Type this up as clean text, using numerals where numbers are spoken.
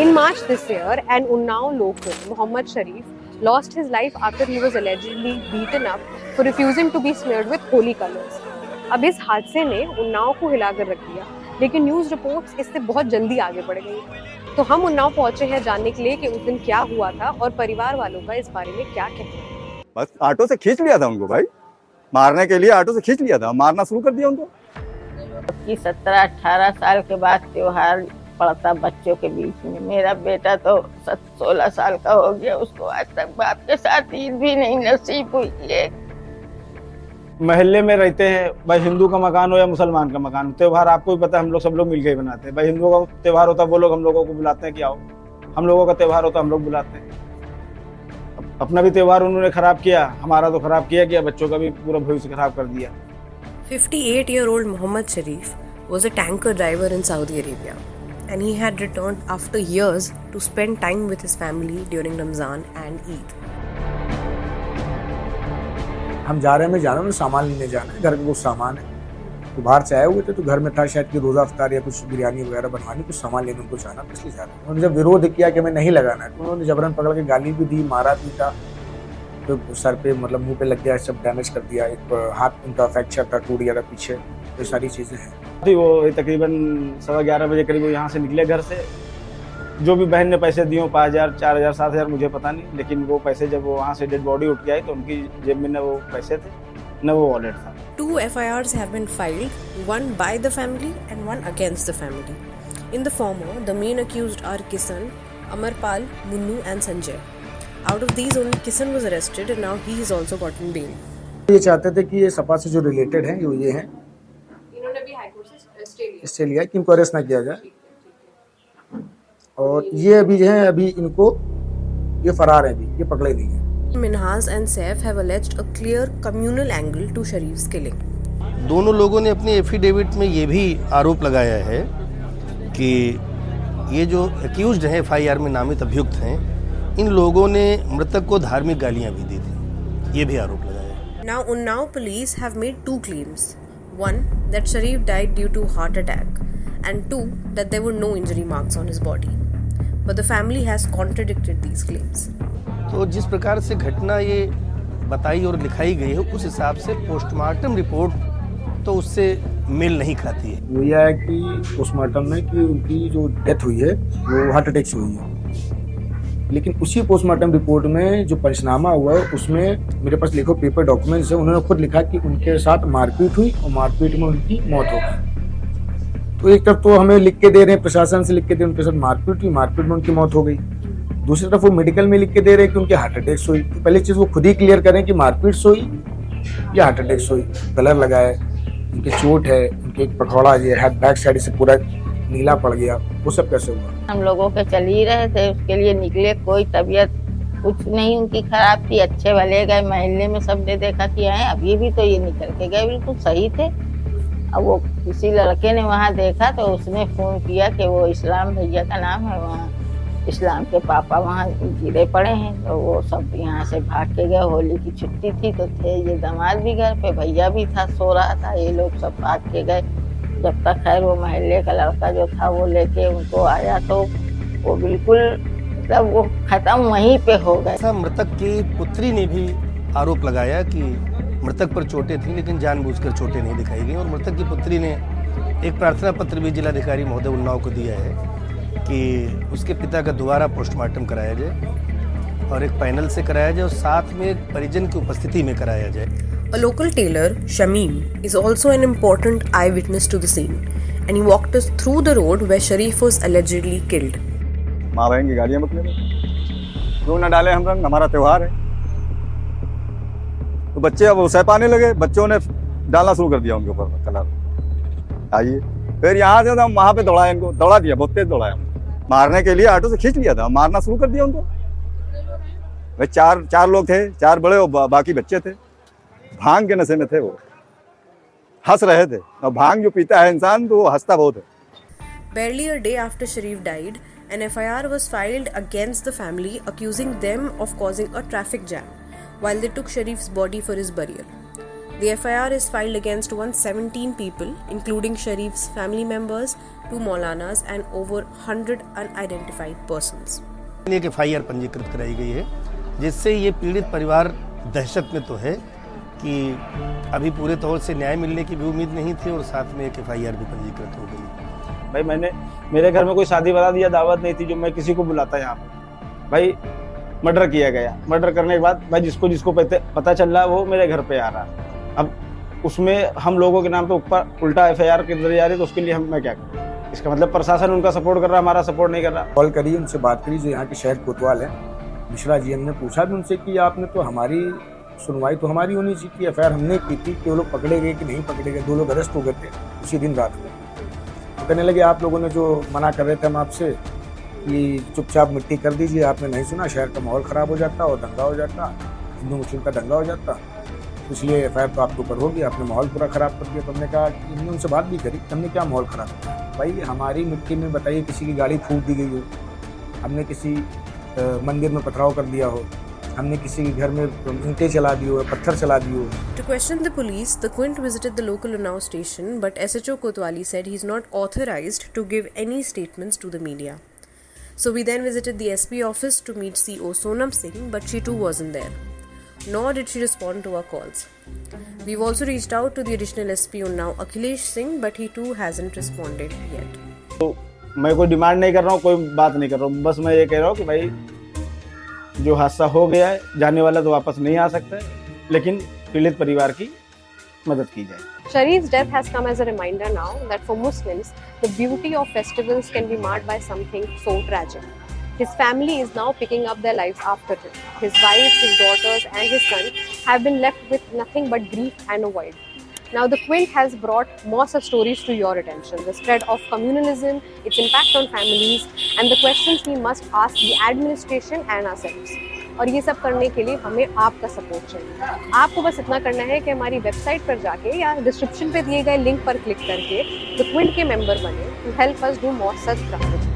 In March this year, an Unnao local, Mohammad Sharif, lost his life after he was allegedly beaten up for refusing to be smeared with holy colors. अब इस हादसे ने उन्नाव को हिलाकर रख दिया, लेकिन न्यूज़ रिपोर्ट्स इससे बहुत जल्दी आगे बढ़ गई। तो हम उन्नाव पहुंचे हैं जानने के लिए कि उस दिन क्या हुआ था और परिवार वालों का इस बारे में क्या कहना है। बस ऑटो से खींच लिया था उनको भाई, मारने के लिए ऑटो से खींच लिया था, मारना शुरू कर दिया उनको। 17-18 साल के बाद त्योहार पड़ता बच्चों के बीच में। मेरा बेटा तो 16 साल का हो गया, उसको आज तक बाप के साथ ईद भी नहीं नसीब हुई है। महल्ले में रहते हैं, भाई हिंदू का मकान हो या मुसलमान का मकान हो, त्योहार आपको भी पता है हम लोग सब लोग मिलकर ही बनाते हैं। भाई हिंदुओं का त्योहार होता है वो लोग हम लोगों को बुलाते हैं कि आओ, हम लोगों का त्योहार होता है हम लोग बुलाते हैं। अपना भी त्योहार उन्होंने खराब किया, हमारा तो खराब किया, बच्चों का भी पूरा भविष्य खराब कर दिया। 58-year-old Mohammad Sharif was a tanker driver in Saudi Arabia, and he had returned after years to spend time with his family during Ramzan and Eid. हम जा रहे हैं सामान लेने जाना है, घर में कुछ सामान है तो बाहर से आए हुए थे, तो घर में था शायद कि रोज़ा अफ्तार या कुछ बिरयानी वगैरह बनवानी, कुछ सामान लेने उनको जाना, तो इसलिए जा रहे हैं। उन्होंने जब विरोध किया कि मैं नहीं लगाना है तो उन्होंने जबरन पकड़ के गाली भी दी, मारा भी था, तो सर पे मतलब मुंह पे लग गया, सब डैमेज कर दिया, एक हाथ उनका फ्रैक्चर था, टूट गया था पीछे, ये सारी चीज़ें हैं। वो तकरीबन 11:15 बजे करीब यहाँ से निकले घर से। जो भी बहन ने पैसे दिए 5,000, 4,000, 7,000 मुझे पता नहीं, लेकिन वो पैसे जब वो वहाँ से डेड बॉडी उठ के आई तो उनकी जेब में न वो पैसे थे न वो वॉलेट था। 2 FIRs have been filed, one by the family and one against the family. In the former, the main accused are Kisan, Amarpal, Munnu and Sanjay. Out of these, only Kisan was arrested and now he has also gotten bail. ये चाहते थे कि ये सपा से जो related हैं ये हैं, इन्होंने भी हाई कोर्ट से स्टे लिया कि इनको अरेस्ट ना किया जाए, और ये अभी जो है अभी इनको ये फरार है, अभी ये पकड़े नहीं है। Minhas and Saif have alleged a clear communal angle to Sharif's killing. दोनों लोगों ने अपने एफिडेविट में ये भी आरोप लगाया है कि ये जो एक्यूज्ड हैं, FIR में नामित अभियुक्त हैं, इन लोगों ने मृतक को धार्मिक गालियां भी दी थी, ये भी आरोप लगाया है। Now Unnao police have made 2 claims. One, that Sharif died due to heart attack, and 2, that there were no injury marks on his body. But the family has contradicted these claims. तो जिस प्रकार से घटना ये बताई और लिखाई गई है, उस हिसाब से पोस्टमार्टम रिपोर्ट तो उससे मेल नहीं खाती है। वो यह है कि पोस्टमार्टम में कि उनकी जो डेथ हुई है वो हार्ट अटैक से हुई है, लेकिन उसी पोस्टमार्टम रिपोर्ट में जो पंचनामा हुआ है उसमें मेरे पास लिखो पेपर डॉक्यूमेंट्स है, उन्होंने खुद लिखा कि उनके साथ मारपीट हुई और मारपीट में उनकी मौत हो गई। तो एक तरफ तो हमें लिख के दे रहे हैं, प्रशासन से लिख के दे उनके साथ मारपीट हुई, मारपीट में उनकी मौत हो गई, दूसरी तरफ वो मेडिकल में लिख के दे रहे हैं कि उनके हार्ट अटैक हुई। तो पहली चीज़ वो खुद ही क्लियर करें कि मारपीट से हुई या हार्ट अटैक से हुई। कलर लगाए, उनके चोट है, उनके एक पकौड़ा ये है, बैक साइड से पूरा नीला पड़ गया, वो सब कैसे हुआ? हम लोगों के चल ही रहे थे, उसके लिए निकले, कोई तबीयत कुछ नहीं उनकी खराब थी, अच्छे भले गए, महल्ले में सबने देखा कि आए, अभी भी तो ये निकल के गए, बिल्कुल सही थे। अब वो किसी लड़के ने वहाँ देखा तो उसने फ़ोन किया कि वो इस्लाम भैया का नाम है, वहाँ इस्लाम के पापा वहाँ गिरे पड़े हैं, तो वो सब यहाँ से भाग के गए। होली की छुट्टी थी तो थे ये दामाद भी घर पे, भैया भी था, सो रहा था, ये लोग सब भाग के गए। जब तक खैर वो महल्ले का लड़का जो था वो लेके उनको आया तो वो बिल्कुल मतलब वो ख़त्म वहीं पे हो गए। मृतक की पुत्री ने भी आरोप लगाया कि मृतक पर चोटें थीं लेकिन जानबूझकर चोटें नहीं दिखाई गई, और मृतक की पुत्री ने एक प्रार्थना पत्र भी जिलाधिकारी महोदय उन्नाव को दिया है कि उसके पिता का दोबारा पोस्टमार्टम कराया जाए और एक पैनल से कराया जाए और साथ में एक परिजन की उपस्थिति में कराया जाए। A local tailor, Shamim, is also an important eyewitness to the scene, and he walked us through the road where Sharif was allegedly killed. माँ बहन की गालियाँ मत लेना, क्यों ना डाले हम रंग, हमारा त्योहार है। तो बच्चे अब उसे पाने लगे, बच्चों ने डालना शुरू कर दिया उनके ऊपर कलर। आइए फिर यहाँ से हम वहाँ पे दौड़ाया, इनको दौड़ा दिया, बहुत तेज दौड़ाया, मारने के लिए ऑटो से खींच लिया था, मारना शुरू कर दिया उनको। भाई चार लोग थे, 4 बड़े और बाकी बच्चे थे, भांग के नशे में थे, वो हंस रहे थे, और भांग जो पीता है इंसान तो वो हंसता बहुत है। Barely a day after Sharif died, an FIR was filed against the family accusing them of causing a traffic jam while they took Sharif's body for his burial. The FIR is filed against 117 people, including Sharif's family members, 2 Maulanas and over 100 unidentified persons. एक FIR पंजीकृत कराई गई है, जिससे ये पीड़ित परिवार दहशत में तो है कि अभी पूरे तौर से न्याय मिलने की भी उम्मीद नहीं थी और साथ में एक FIR भी पंजीकृत हो गई। भाई मेरे घर में कोई शादी बता दिया दावत नहीं थी जो मैं किसी को बुलाता यहाँ पे। भाई मर्डर किया गया, मर्डर करने के बाद भाई जिसको पता चल रहा है वो मेरे घर पे आ रहा है। अब उसमें हम लोगों के नाम पे ऊपर उल्टा FIR के दर्ज आ रही है, तो उसके लिए मैं क्या करूँ? इसका मतलब प्रशासन उनका सपोर्ट कर रहा है, हमारा सपोर्ट नहीं कर रहा। कॉल करी, उनसे बात करी, जो यहाँ के शहर कोतवाल है मिश्रा जी, हमने पूछा भी उनसे कि आपने तो हमारी सुनवाई तो हमारी होनी चाहिए, FIR हमने की थी कि वो लोग पकड़े गए कि नहीं पकड़े गए, 2 लोग अरेस्ट हो गए थे उसी दिन रात में। तो कहने लगे आप लोगों ने जो मना कर रहे थे हम आपसे कि चुपचाप मिट्टी कर दीजिए, आपने नहीं सुना, शहर का माहौल ख़राब हो जाता और दंगा हो जाता, हिंदू मुस्लिम का दंगा हो जाता, इसलिए FIR तो आपके ऊपर होगी, आपने माहौल पूरा ख़राब कर दिया। तो हमने कहा, हमने उनसे बात भी करी, हमने क्या माहौल ख़राब किया भाई? हमारी मिट्टी में बताइए किसी की गाड़ी फूंक दी गई हो, हमने किसी मंदिर में पथराव कर दिया हो, हमने किसी के घर में ईंटें चला दी हो, पत्थर चला दिए हो। To question the police, the Quint visited the local Unnao station, but SHO Kotwali said he's not authorized to give any statements to the media. So we then visited the SP office to meet CO Sonam Singh, but she too wasn't there. Nor did she respond to our calls. We've also reached out to the additional SP Unnao Akhilesh Singh, but he too hasn't responded yet. तो मैं कोई demand नहीं कर रहा हूँ, कोई बात नहीं कर रहा हूँ, बस मैं ये कह रहा हूँ कि भाई जो हादसा हो गया है, जाने वाला तो वापस नहीं आ सकता है, लेकिन पीड़ित परिवार की मदद की जाए। Sharif's death has come as a reminder now that for Muslims, the beauty of festivals can be marred by something so tragic. His family is now picking up their lives after him. His wife, his daughters and his son have been left with nothing but grief and a void. Now the Quint has brought more such stories to your attention. The spread of communalism, its impact on families and the questions we must ask the administration and ourselves. और ये सब करने के लिए हमें आपका support चाहिए। आपको बस इतना करना है कि हमारी वेबसाइट पर जाके या डिस्क्रिप्शन पे दिए गए लिंक पर क्लिक करके द क्विंट के मेंबर बने to help us do more such coverage.